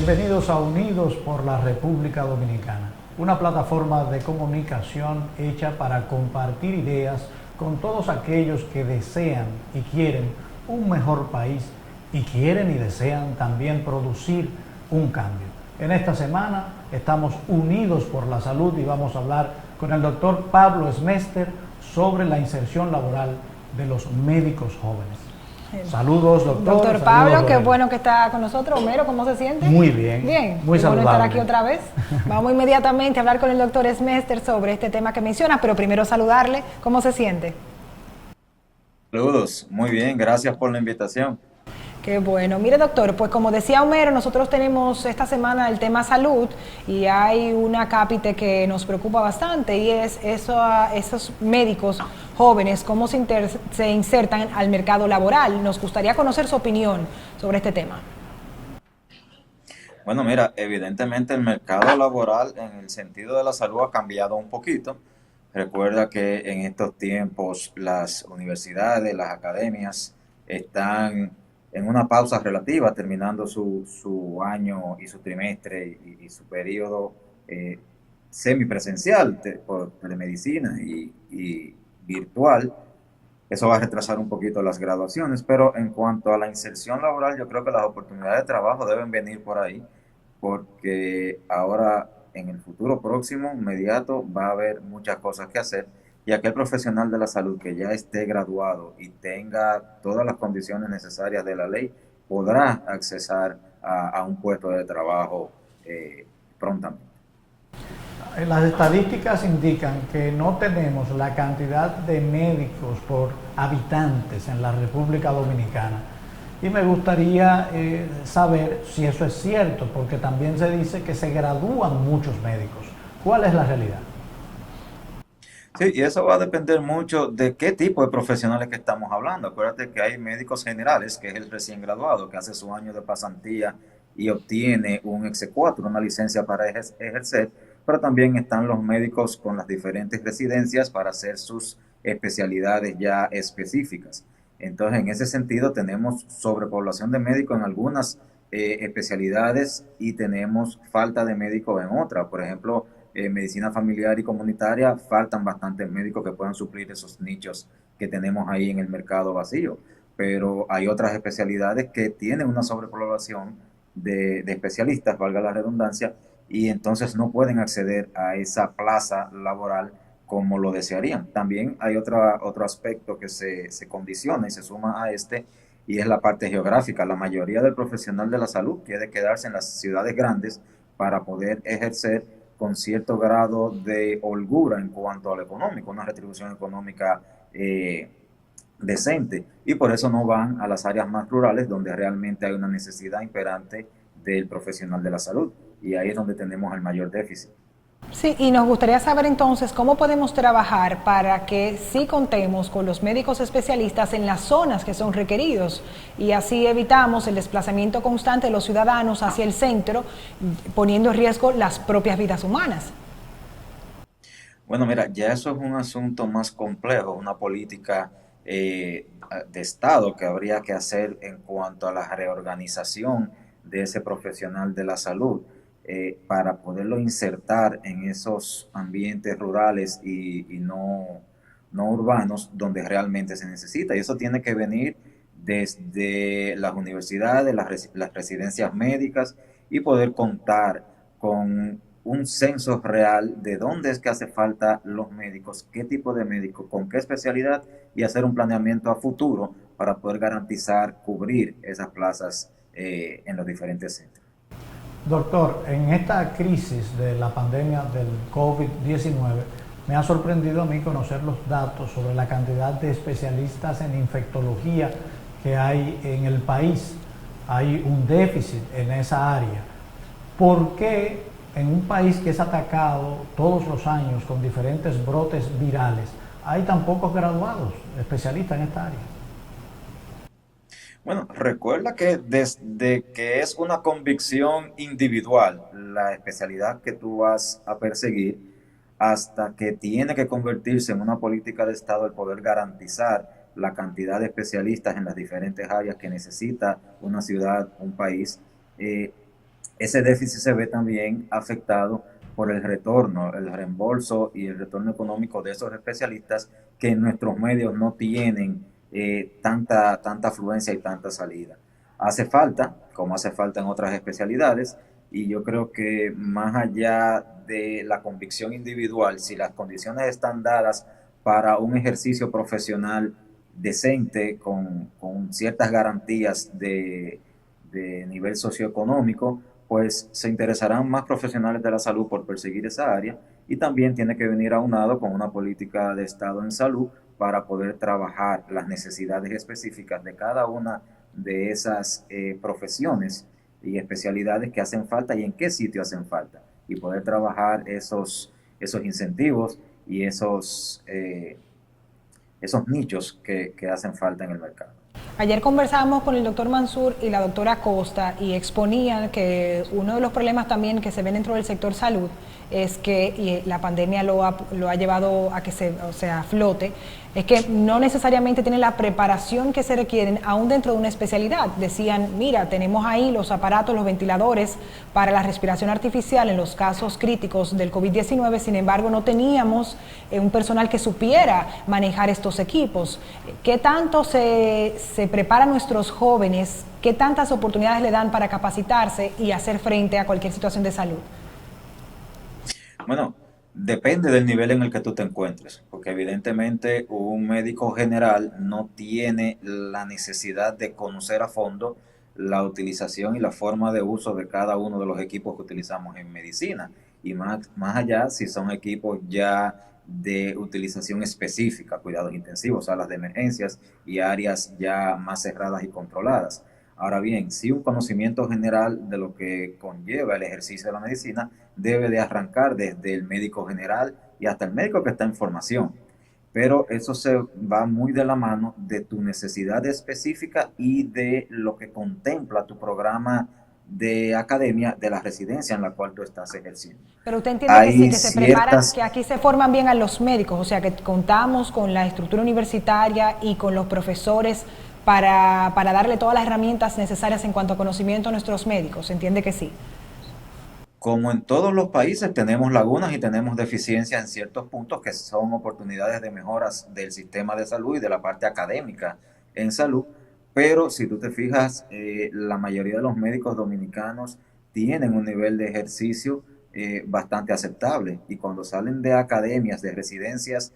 Bienvenidos a Unidos por la República Dominicana, una plataforma de comunicación hecha para compartir ideas con todos aquellos que desean y quieren un mejor país y quieren y desean también producir un cambio. En esta semana estamos unidos por la salud y vamos a hablar con el doctor Pablo Smester sobre la inserción laboral de los médicos jóvenes. Saludos, doctor. Doctor Pablo, qué bueno que está con nosotros. Homero, ¿cómo se siente? Muy bien. Bien, muy saludable. Bueno estar aquí otra vez. Vamos inmediatamente a hablar con el doctor Smester sobre este tema que menciona, pero primero saludarle. ¿Cómo se siente? Saludos, muy bien, gracias por la invitación. Qué bueno. Mire, doctor, pues como decía Homero, nosotros tenemos esta semana el tema salud y hay una cápite que nos preocupa bastante y es esos médicos jóvenes, cómo se insertan al mercado laboral. Nos gustaría conocer su opinión sobre este tema. Bueno, mira, evidentemente el mercado laboral en el sentido de la salud ha cambiado un poquito. Recuerda que en estos tiempos las universidades, las academias están en una pausa relativa, terminando su año y su trimestre y su periodo semipresencial por telemedicina y virtual. Eso va a retrasar un poquito las graduaciones, pero en cuanto a la inserción laboral, yo creo que las oportunidades de trabajo deben venir por ahí, porque ahora en el futuro próximo, inmediato, va a haber muchas cosas que hacer y aquel profesional de la salud que ya esté graduado y tenga todas las condiciones necesarias de la ley, podrá accesar a un puesto de trabajo prontamente. Las estadísticas indican que no tenemos la cantidad de médicos por habitantes en la República Dominicana. Y me gustaría saber si eso es cierto, porque también se dice que se gradúan muchos médicos. ¿Cuál es la realidad? Sí, y eso va a depender mucho de qué tipo de profesionales que estamos hablando. Acuérdate que hay médicos generales, que es el recién graduado, que hace su año de pasantía y obtiene un exequatur, una licencia para ejercer, pero también están los médicos con las diferentes residencias para hacer sus especialidades ya específicas. Entonces, en ese sentido, tenemos sobrepoblación de médicos en algunas especialidades y tenemos falta de médicos en otras. Por ejemplo, medicina familiar y comunitaria, faltan bastantes médicos que puedan suplir esos nichos que tenemos ahí en el mercado vacío. Pero hay otras especialidades que tienen una sobrepoblación de especialistas, valga la redundancia, y entonces no pueden acceder a esa plaza laboral como lo desearían. También hay otro aspecto que se condiciona y se suma a este, y es la parte geográfica. La mayoría del profesional de la salud quiere quedarse en las ciudades grandes para poder ejercer con cierto grado de holgura en cuanto a lo económico, una retribución económica decente, y por eso no van a las áreas más rurales donde realmente hay una necesidad imperante del profesional de la salud, y ahí es donde tenemos el mayor déficit. Sí, y nos gustaría saber entonces cómo podemos trabajar para que sí contemos con los médicos especialistas en las zonas que son requeridos y así evitamos el desplazamiento constante de los ciudadanos hacia el centro, poniendo en riesgo las propias vidas humanas. Bueno, mira, ya eso es un asunto más complejo, una política de Estado que habría que hacer en cuanto a la reorganización de ese profesional de la salud. Para poderlo insertar en esos ambientes rurales y no urbanos donde realmente se necesita. Y eso tiene que venir desde las universidades, las residencias médicas, y poder contar con un censo real de dónde es que hace falta los médicos, qué tipo de médicos, con qué especialidad, y hacer un planeamiento a futuro para poder garantizar cubrir esas plazas en los diferentes centros. Doctor, en esta crisis de la pandemia del COVID-19, me ha sorprendido a mí conocer los datos sobre la cantidad de especialistas en infectología que hay en el país. Hay un déficit en esa área. ¿Por qué en un país que es atacado todos los años con diferentes brotes virales hay tan pocos graduados especialistas en esta área? Bueno, recuerda que desde que es una convicción individual la especialidad que tú vas a perseguir, hasta que tiene que convertirse en una política de Estado el poder garantizar la cantidad de especialistas en las diferentes áreas que necesita una ciudad, un país, ese déficit se ve también afectado por el retorno, el reembolso y el retorno económico de esos especialistas que en nuestros medios no tienen tanta afluencia y tanta salida. Hace falta, como hace falta en otras especialidades, y yo creo que más allá de la convicción individual, si las condiciones están dadas para un ejercicio profesional decente, con ciertas garantías de nivel socioeconómico, pues se interesarán más profesionales de la salud por perseguir esa área, y también tiene que venir aunado con una política de Estado en salud para poder trabajar las necesidades específicas de cada una de esas profesiones y especialidades que hacen falta y en qué sitio hacen falta, y poder trabajar esos incentivos y esos nichos que hacen falta en el mercado. Ayer conversábamos con el doctor Mansur y la doctora Costa y exponían que uno de los problemas también que se ven dentro del sector salud es que la pandemia lo ha llevado a que se flote, es que no necesariamente tiene la preparación que se requieren aún dentro de una especialidad. Decían, mira, tenemos ahí los aparatos, los ventiladores para la respiración artificial en los casos críticos del COVID-19, sin embargo no teníamos un personal que supiera manejar estos equipos. ¿Qué tanto se preparan nuestros jóvenes? ¿Qué tantas oportunidades le dan para capacitarse y hacer frente a cualquier situación de salud? Bueno, depende del nivel en el que tú te encuentres, porque evidentemente un médico general no tiene la necesidad de conocer a fondo la utilización y la forma de uso de cada uno de los equipos que utilizamos en medicina, y más allá si son equipos ya de utilización específica, cuidados intensivos, salas de emergencias y áreas ya más cerradas y controladas. Ahora bien, sí, un conocimiento general de lo que conlleva el ejercicio de la medicina debe de arrancar desde el médico general y hasta el médico que está en formación. Pero eso se va muy de la mano de tu necesidad específica y de lo que contempla tu programa de academia de la residencia en la cual tú estás ejerciendo. Pero usted entiende que sí, Hay que se preparan, ciertas... que aquí se forman bien a los médicos, o sea, que contamos con la estructura universitaria y con los profesores para darle todas las herramientas necesarias en cuanto a conocimiento a nuestros médicos. ¿Se entiende que sí? Como en todos los países, tenemos lagunas y tenemos deficiencias en ciertos puntos que son oportunidades de mejoras del sistema de salud y de la parte académica en salud, pero si tú te fijas, la mayoría de los médicos dominicanos tienen un nivel de ejercicio bastante aceptable, y cuando salen de academias, de residencias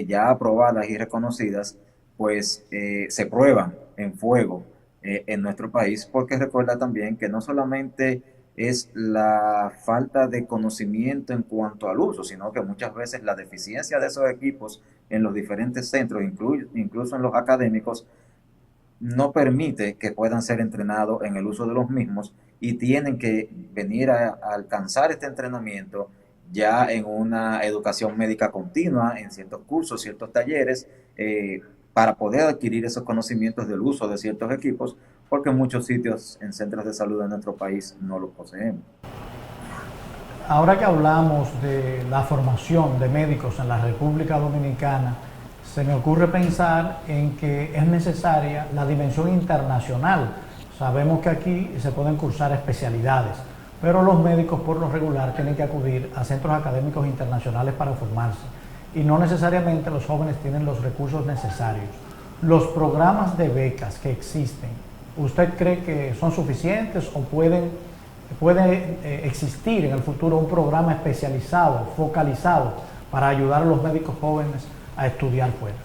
ya aprobadas y reconocidas, pues se prueban en fuego en nuestro país, porque recuerda también que no solamente es la falta de conocimiento en cuanto al uso, sino que muchas veces la deficiencia de esos equipos en los diferentes centros, incluso en los académicos, no permite que puedan ser entrenados en el uso de los mismos, y tienen que venir a alcanzar este entrenamiento ya en una educación médica continua, en ciertos cursos, ciertos talleres, para poder adquirir esos conocimientos del uso de ciertos equipos, porque en muchos sitios en centros de salud de nuestro país no los poseemos. Ahora que hablamos de la formación de médicos en la República Dominicana, se me ocurre pensar en que es necesaria la dimensión internacional. Sabemos que aquí se pueden cursar especialidades, pero los médicos por lo regular tienen que acudir a centros académicos internacionales para formarse, y no necesariamente los jóvenes tienen los recursos necesarios. Los programas de becas que existen, ¿usted cree que son suficientes o puede existir en el futuro un programa especializado, focalizado, para ayudar a los médicos jóvenes a estudiar fuera?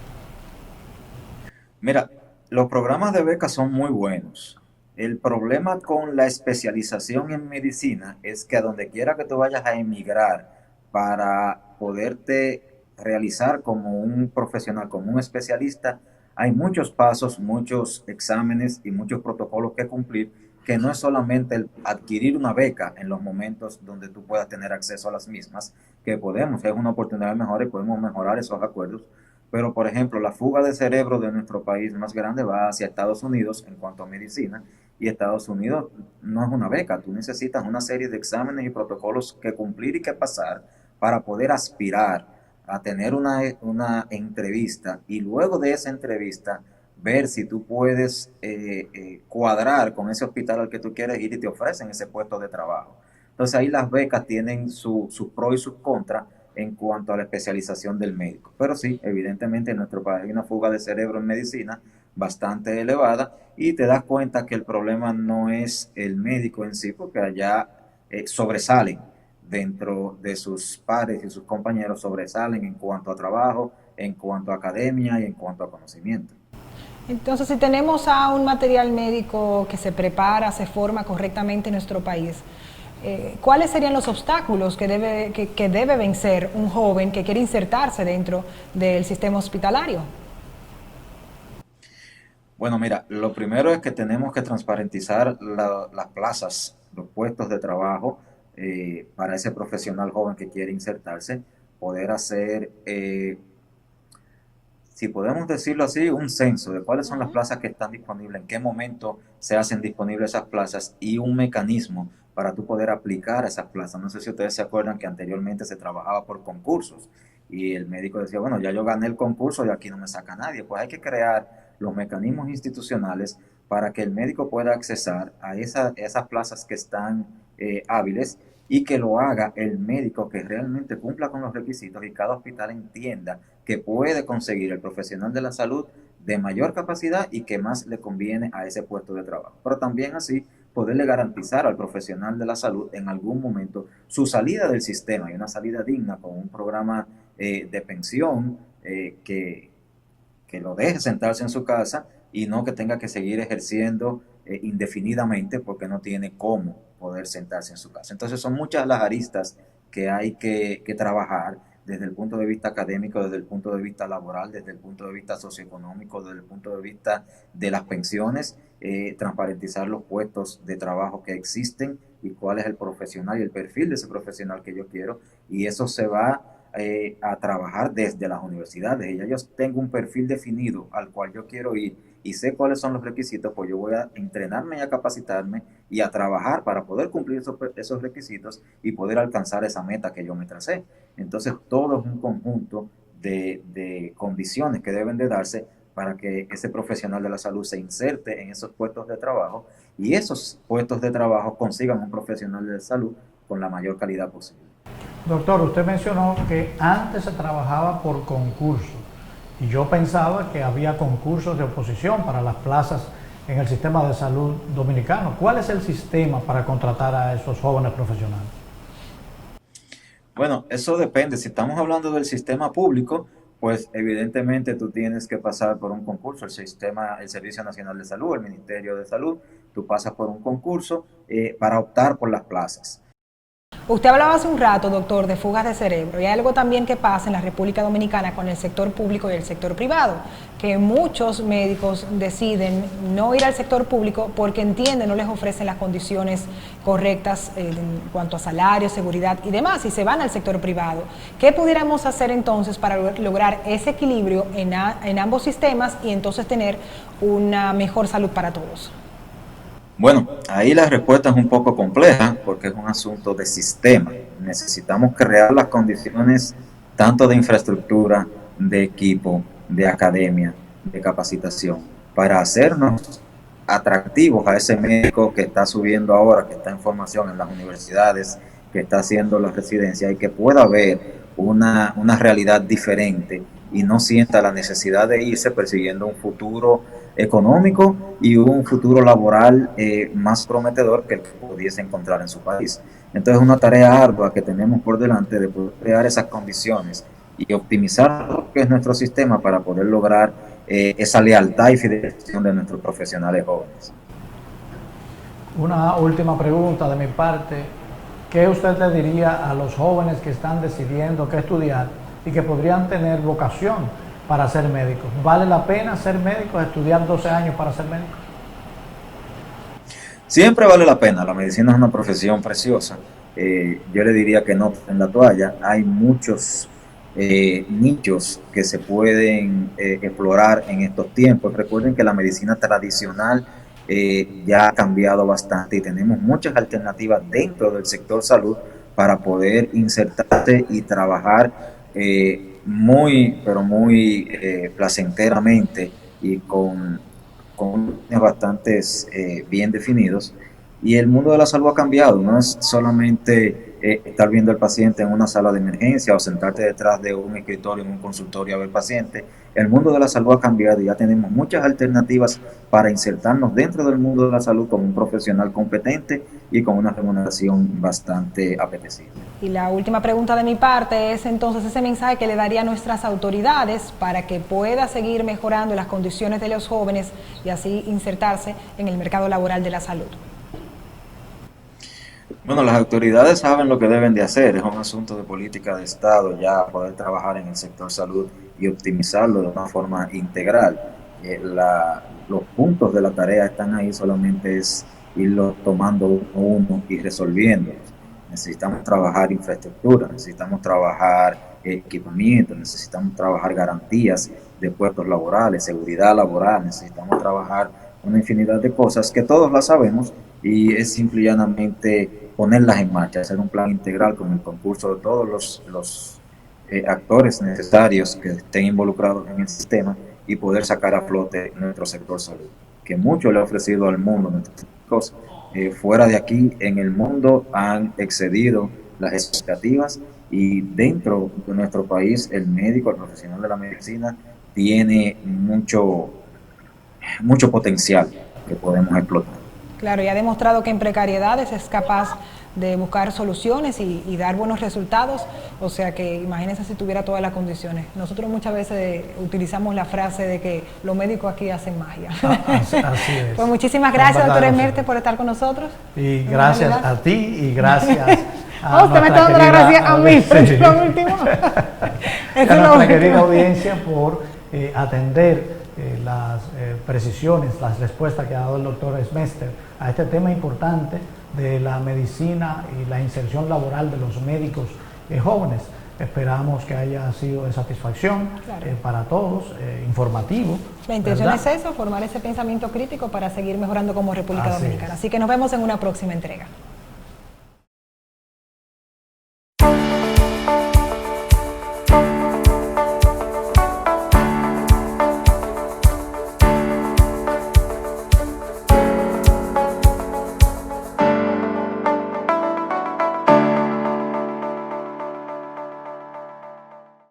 Mira, los programas de becas son muy buenos. El problema con la especialización en medicina es que a donde quiera que tú vayas a emigrar para poderte realizar como un profesional, como un especialista, hay muchos pasos, muchos exámenes y muchos protocolos que cumplir, que no es solamente el adquirir una beca en los momentos donde tú puedas tener acceso a las mismas, que podemos, es una oportunidad de mejora y podemos mejorar esos acuerdos. Pero, por ejemplo, la fuga de cerebro de nuestro país más grande va hacia Estados Unidos en cuanto a medicina, y Estados Unidos no es una beca, tú necesitas una serie de exámenes y protocolos que cumplir y que pasar para poder aspirar a tener una entrevista, y luego de esa entrevista ver si tú puedes cuadrar con ese hospital al que tú quieres ir y te ofrecen ese puesto de trabajo. Entonces ahí las becas tienen sus pros y sus contras en cuanto a la especialización del médico. Pero sí, evidentemente en nuestro país hay una fuga de cerebro en medicina bastante elevada y te das cuenta que el problema no es el médico en sí, porque allá sobresalen dentro de sus pares y sus compañeros, sobresalen en cuanto a trabajo, en cuanto a academia y en cuanto a conocimiento. Entonces, si tenemos a un material médico que se prepara, se forma correctamente en nuestro país, ¿cuáles serían los obstáculos que debe vencer un joven que quiere insertarse dentro del sistema hospitalario? Bueno, mira, lo primero es que tenemos que transparentizar las plazas, los puestos de trabajo para ese profesional joven que quiere insertarse, poder hacer, si podemos decirlo así, un censo de cuáles son las plazas que están disponibles, en qué momento se hacen disponibles esas plazas y un mecanismo para tú poder aplicar a esas plazas. No sé si ustedes se acuerdan que anteriormente se trabajaba por concursos y el médico decía, bueno, ya yo gané el concurso y aquí no me saca nadie. Pues hay que crear los mecanismos institucionales para que el médico pueda accesar a esas plazas que están hábiles y que lo haga el médico que realmente cumpla con los requisitos y cada hospital entienda que puede conseguir el profesional de la salud de mayor capacidad y que más le conviene a ese puesto de trabajo. Pero también así poderle garantizar al profesional de la salud en algún momento su salida del sistema y una salida digna con un programa de pensión que lo deje sentarse en su casa y no que tenga que seguir ejerciendo indefinidamente porque no tiene cómo poder sentarse en su casa. Entonces son muchas las aristas que hay que trabajar desde el punto de vista académico, desde el punto de vista laboral, desde el punto de vista socioeconómico, desde el punto de vista de las pensiones, transparentizar los puestos de trabajo que existen y cuál es el profesional y el perfil de ese profesional que yo quiero, y eso se va a trabajar desde las universidades. Y ya yo tengo un perfil definido al cual yo quiero ir y sé cuáles son los requisitos, pues yo voy a entrenarme y a capacitarme y a trabajar para poder cumplir esos requisitos y poder alcanzar esa meta que yo me tracé. Entonces todo es un conjunto de condiciones que deben de darse para que ese profesional de la salud se inserte en esos puestos de trabajo y esos puestos de trabajo consigan un profesional de salud con la mayor calidad posible. Doctor, usted mencionó que antes se trabajaba por concurso y yo pensaba que había concursos de oposición para las plazas en el sistema de salud dominicano. ¿Cuál es el sistema para contratar a esos jóvenes profesionales? Bueno, eso depende. Si estamos hablando del sistema público, pues evidentemente tú tienes que pasar por un concurso, el Servicio Nacional de Salud, el Ministerio de Salud, tú pasas por un concurso para optar por las plazas. Usted hablaba hace un rato, doctor, de fugas de cerebro, y hay algo también que pasa en la República Dominicana con el sector público y el sector privado, que muchos médicos deciden no ir al sector público porque entienden no les ofrecen las condiciones correctas en cuanto a salario, seguridad y demás, y se van al sector privado. ¿Qué pudiéramos hacer entonces para lograr ese equilibrio en ambos sistemas y entonces tener una mejor salud para todos? Bueno, ahí la respuesta es un poco compleja porque es un asunto de sistema. Necesitamos crear las condiciones tanto de infraestructura, de equipo, de academia, de capacitación, para hacernos atractivos a ese médico que está subiendo ahora, que está en formación en las universidades, que está haciendo la residencia y que pueda ver una realidad diferente y no sienta la necesidad de irse persiguiendo un futuro económico y un futuro laboral más prometedor que el que pudiese encontrar en su país. Entonces es una tarea ardua que tenemos por delante de poder crear esas condiciones y optimizar lo que es nuestro sistema para poder lograr esa lealtad y fidelización de nuestros profesionales jóvenes. Una última pregunta de mi parte. ¿Qué usted le diría a los jóvenes que están decidiendo qué estudiar y que podrían tener vocación para ser médicos? ¿Vale la pena ser médico, estudiar 12 años para ser médico? Siempre vale la pena, la medicina es una profesión preciosa. Yo le diría que no en la toalla. Hay muchos nichos que se pueden explorar en estos tiempos. Recuerden que la medicina tradicional ya ha cambiado bastante y tenemos muchas alternativas dentro del sector salud para poder insertarse y trabajar muy, pero muy placenteramente y con bastante bien definidos. Y el mundo de la salud ha cambiado, no es solamente estar viendo al paciente en una sala de emergencia o sentarte detrás de un escritorio en un consultorio a ver paciente. El mundo de la salud ha cambiado y ya tenemos muchas alternativas para insertarnos dentro del mundo de la salud como un profesional competente y con una remuneración bastante apetecible. Y la última pregunta de mi parte es entonces ese mensaje que le daría a nuestras autoridades para que pueda seguir mejorando las condiciones de los jóvenes y así insertarse en el mercado laboral de la salud. Bueno, las autoridades saben lo que deben de hacer, es un asunto de política de Estado ya poder trabajar en el sector salud y optimizarlo de una forma integral. Los puntos de la tarea están ahí, solamente es irlos tomando uno y resolviendo. Necesitamos trabajar infraestructura, necesitamos trabajar equipamiento, necesitamos trabajar garantías de puestos laborales, seguridad laboral, necesitamos trabajar una infinidad de cosas que todos las sabemos y es simple y llanamente ponerlas en marcha, hacer un plan integral con el concurso de todos los actores necesarios que estén involucrados en el sistema y poder sacar a flote nuestro sector salud, que mucho le ha ofrecido al mundo nuestros chicos. Fuera de aquí, en el mundo, han excedido las expectativas y dentro de nuestro país, el médico, el profesional de la medicina, tiene mucho potencial que podemos explotar. Claro, y ha demostrado que en precariedades es capaz de buscar soluciones y dar buenos resultados, o sea que imagínense si tuviera todas las condiciones. Nosotros muchas veces utilizamos la frase de que los médicos aquí hacen magia. Así es. Pues muchísimas gracias, doctor Emerte, por estar con nosotros. Y gracias a ti y gracias a usted me está dando la gracia a mí, lo último. A nuestra querida audiencia por atender las precisiones, las respuestas que ha dado el doctor Esmester a este tema importante de la medicina y la inserción laboral de los médicos jóvenes. Esperamos que haya sido de satisfacción para todos, informativo. La intención es eso, formar ese pensamiento crítico para seguir mejorando como República Dominicana. Así que nos vemos en una próxima entrega.